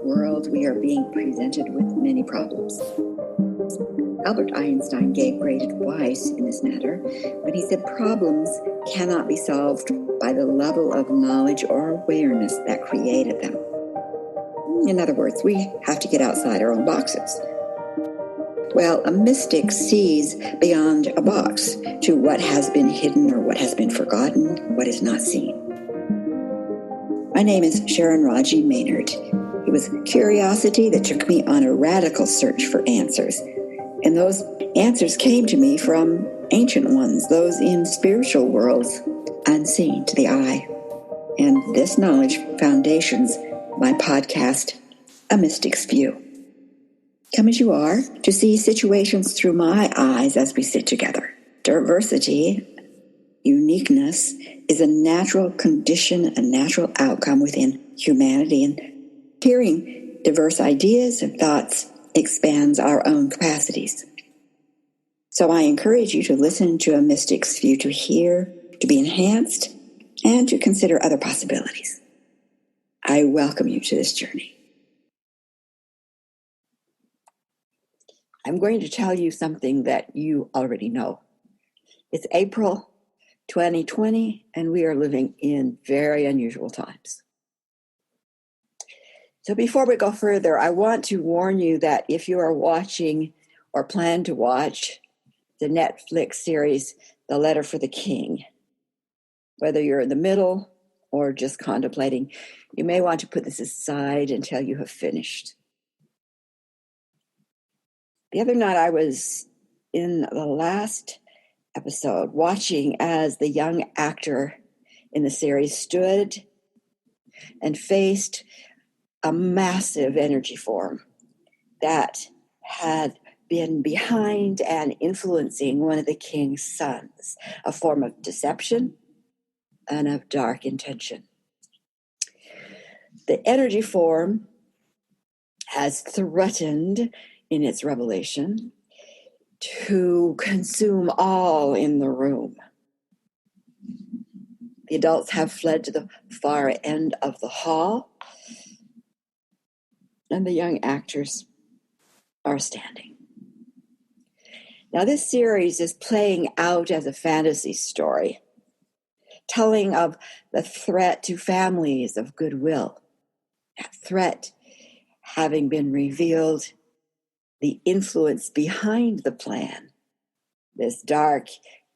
world, we are being presented with many problems. Albert Einstein gave great advice in this matter when he said problems cannot be solved by the level of knowledge or awareness that created them. In other words, we have to get outside our own boxes. Well, a mystic sees beyond a box to what has been hidden or what has been forgotten, what is not seen. My name is Sharon Raji Maynard. It was curiosity that took me on a radical search for answers. And those answers came to me from ancient ones, those in spiritual worlds, unseen to the eye. And this knowledge foundations my podcast, A Mystic's View. Come as you are to see situations through my eyes as we sit together. Diversity, uniqueness, is a natural condition, a natural outcome within humanity. And hearing diverse ideas and thoughts expands our own capacities. So I encourage you to listen to A Mystic's View, to hear, to be enhanced, and to consider other possibilities. I welcome you to this journey. I'm going to tell you something that you already know. It's April 2020, and we are living in very unusual times. So before we go further, I want to warn you that if you are watching or plan to watch the Netflix series, The Letter for the King, whether you're in the middle or just contemplating, you may want to put this aside until you have finished. The other night I was in the last episode watching as the young actor in the series stood and faced a massive energy form that had been behind and influencing one of the king's sons, a form of deception and of dark intention. The energy form has threatened in its revelation to consume all in the room. The adults have fled to the far end of the hall, and the young actors are standing. Now, this series is playing out as a fantasy story, telling of the threat to families of goodwill, that threat having been revealed, the influence behind the plan. This dark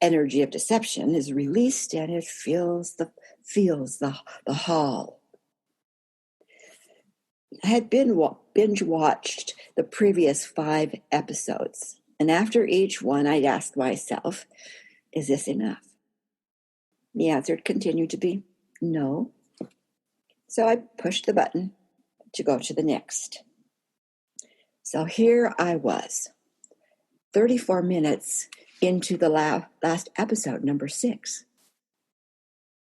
energy of deception is released and it fills the hall. I had binge watched the previous 5 episodes, and after each one I'd ask myself, is this enough? The answer continued to be no. So I pushed the button to go to the next. So here I was, 34 minutes into the last episode, number 6.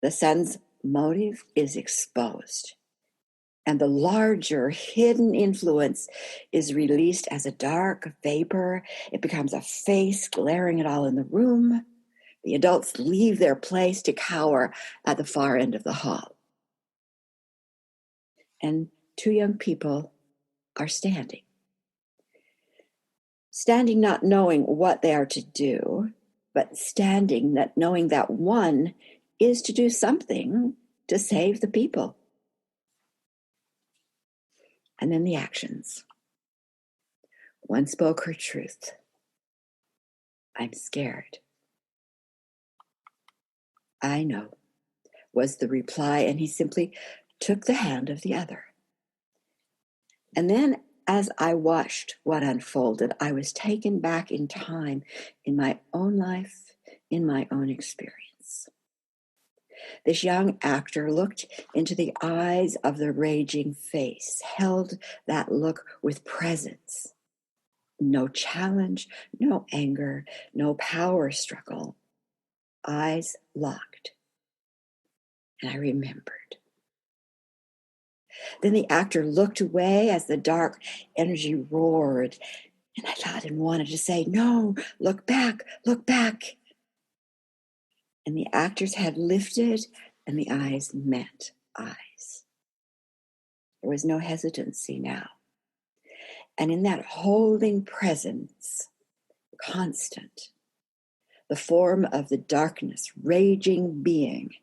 The son's motive is exposed, and the larger hidden influence is released as a dark vapor. It becomes a face glaring at all in the room. The adults leave their place to cower at the far end of the hall. And 2 young people are standing. Standing not knowing what they are to do, but standing that knowing that one is to do something to save the people. And then the actions. One spoke her truth. I'm scared. I know, was the reply, and he simply took the hand of the other. And then as I watched what unfolded, I was taken back in time in my own life, in my own experience. This young actor looked into the eyes of the raging face, held that look with presence. No challenge, no anger, no power struggle. Eyes locked. And I remembered. Then the actor looked away as the dark energy roared. And I thought and wanted to say, no, look back, look back. And the actor's head lifted and the eyes met eyes. There was no hesitancy now. And in that holding presence, constant, the form of the darkness, raging being,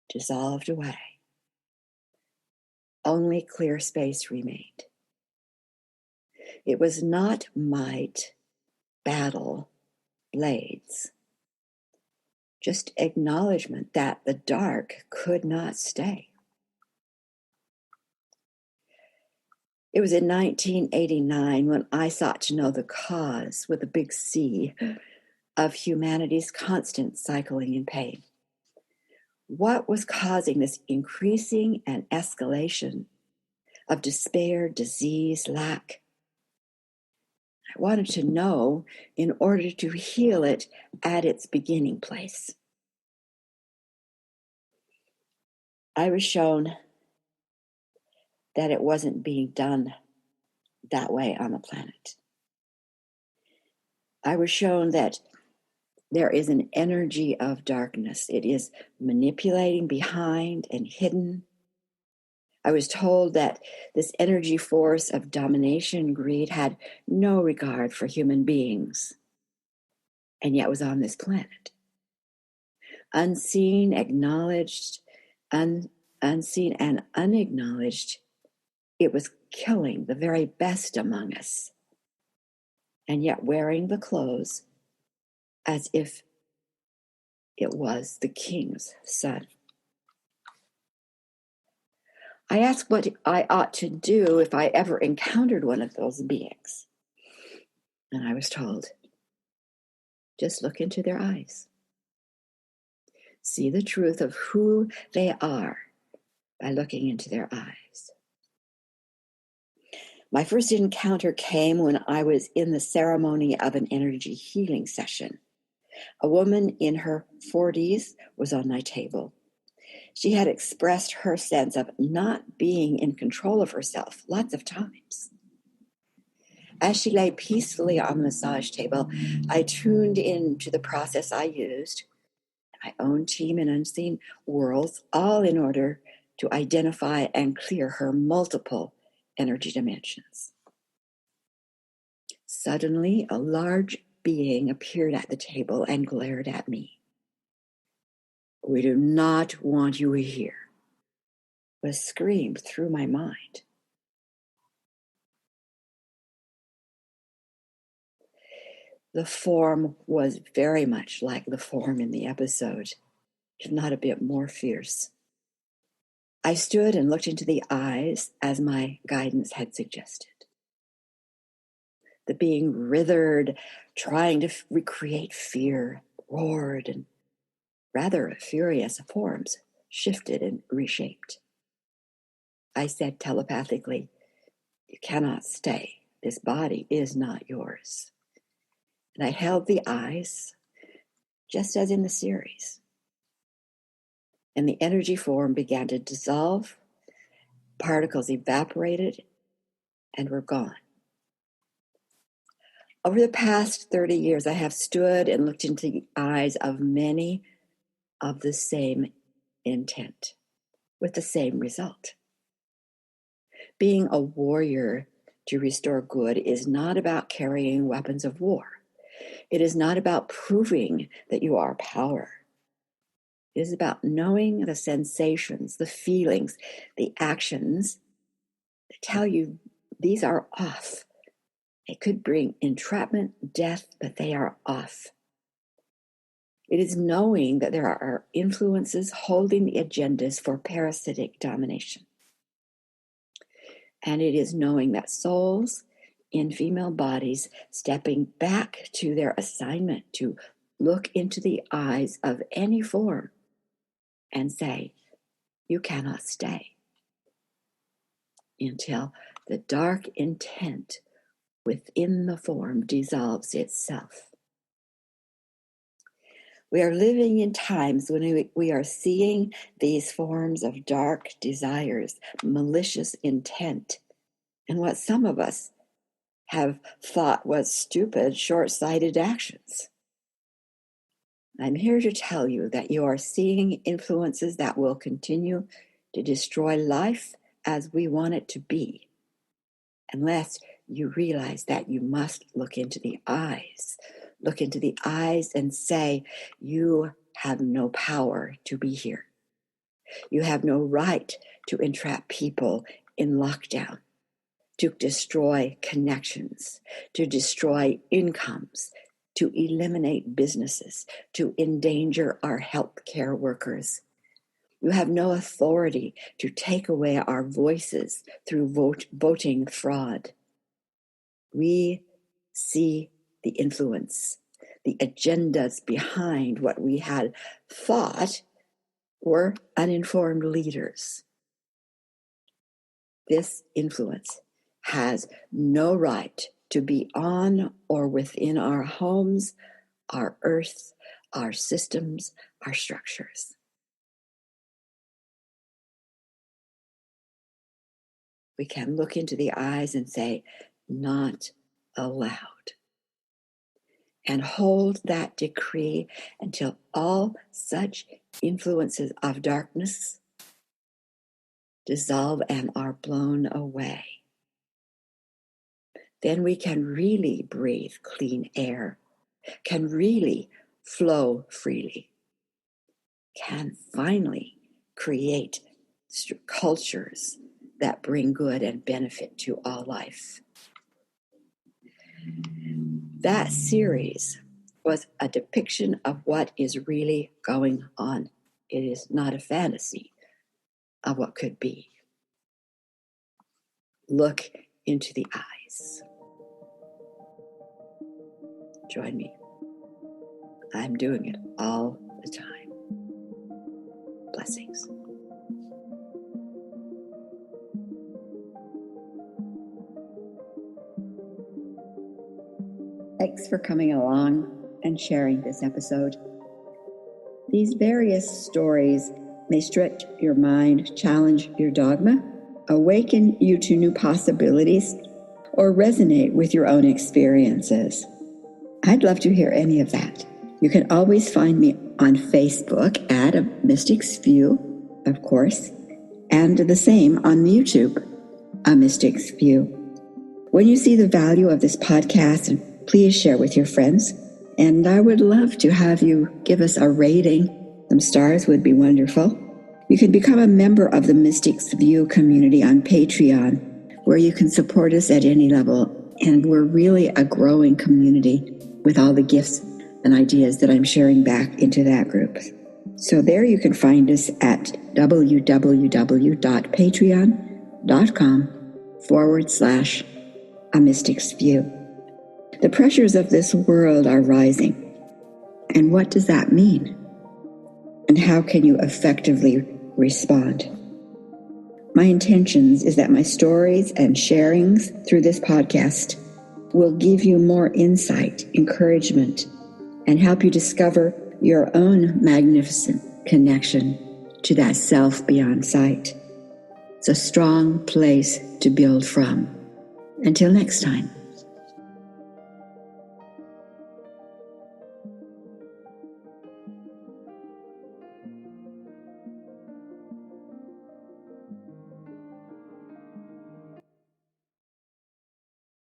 dissolved away. Only clear space remained. It was not might, battle, blades, just acknowledgement that the dark could not stay. It was in 1989 when I sought to know the cause, with a big C, of humanity's constant cycling in pain. What was causing this increasing and escalation of despair, disease, lack? I wanted to know in order to heal it at its beginning place. I was shown that it wasn't being done that way on the planet. I was shown that there is an energy of darkness. It is manipulating behind and hidden. I was told that this energy force of domination, greed, had no regard for human beings, and yet was on this planet. Unseen, acknowledged, unseen and unacknowledged, it was killing the very best among us, and yet wearing the clothes as if it was the king's son. I asked what I ought to do if I ever encountered one of those beings. And I was told, just look into their eyes. See the truth of who they are by looking into their eyes. My first encounter came when I was in the ceremony of an energy healing session. A woman in her 40s was on my table. She had expressed her sense of not being in control of herself lots of times. As she lay peacefully on the massage table, I tuned into the process I used, my own team in unseen worlds, all in order to identify and clear her multiple energy dimensions. Suddenly, a large being appeared at the table and glared at me. "We do not want you here," was screamed through my mind. The form was very much like the form in the episode, if not a bit more fierce. I stood and looked into the eyes as my guidance had suggested. The being writhed, trying to recreate fear, roared, and rather furious forms shifted and reshaped. I said telepathically, "You cannot stay. This body is not yours." And I held the eyes, just as in the series. And the energy form began to dissolve, particles evaporated, and were gone. Over the past 30 years, I have stood and looked into the eyes of many of the same intent, with the same result. Being a warrior to restore good is not about carrying weapons of war. It is not about proving that you are power. It is about knowing the sensations, the feelings, the actions that tell you these are off. It could bring entrapment, death, but they are off. It is knowing that there are influences holding the agendas for parasitic domination. And it is knowing that souls in female bodies stepping back to their assignment to look into the eyes of any form and say, "You cannot stay," until the dark intent within the form dissolves itself. We are living in times when we are seeing these forms of dark desires, malicious intent, and what some of us have thought was stupid, short-sighted actions. I'm here to tell you that you are seeing influences that will continue to destroy life as we want it to be, unless you realize that you must look into the eyes. Look into the eyes and say, you have no power to be here. You have no right to entrap people in lockdown, to destroy connections, to destroy incomes, to eliminate businesses, to endanger our healthcare workers. You have no authority to take away our voices through voting fraud. We see the influence, the agendas behind what we had thought were uninformed leaders. This influence has no right to be on or within our homes, our earth, our systems, our structures. We can look into the eyes and say, not allowed. And hold that decree until all such influences of darkness dissolve and are blown away. Then we can really breathe clean air, can really flow freely, can finally create cultures that bring good and benefit to all life. That series was a depiction of what is really going on. It is not a fantasy of what could be. Look into the eyes. Join me. I'm doing it all the time. Blessings. Thanks for coming along and sharing this episode. These various stories may stretch your mind, challenge your dogma, awaken you to new possibilities, or resonate with your own experiences. I'd love to hear any of that. You can always find me on Facebook at A Mystic's View, of course, and the same on YouTube, A Mystic's View. When you see the value of this podcast, please share with your friends. And I would love to have you give us a rating. Some stars would be wonderful. You can become a member of the Mystic's View community on Patreon, where you can support us at any level. And we're really a growing community with all the gifts and ideas that I'm sharing back into that group. So there you can find us at www.patreon.com/A Mystic's View. The pressures of this world are rising. And what does that mean? And how can you effectively respond? My intentions is that my stories and sharings through this podcast will give you more insight, encouragement, and help you discover your own magnificent connection to that self beyond sight. It's a strong place to build from. Until next time.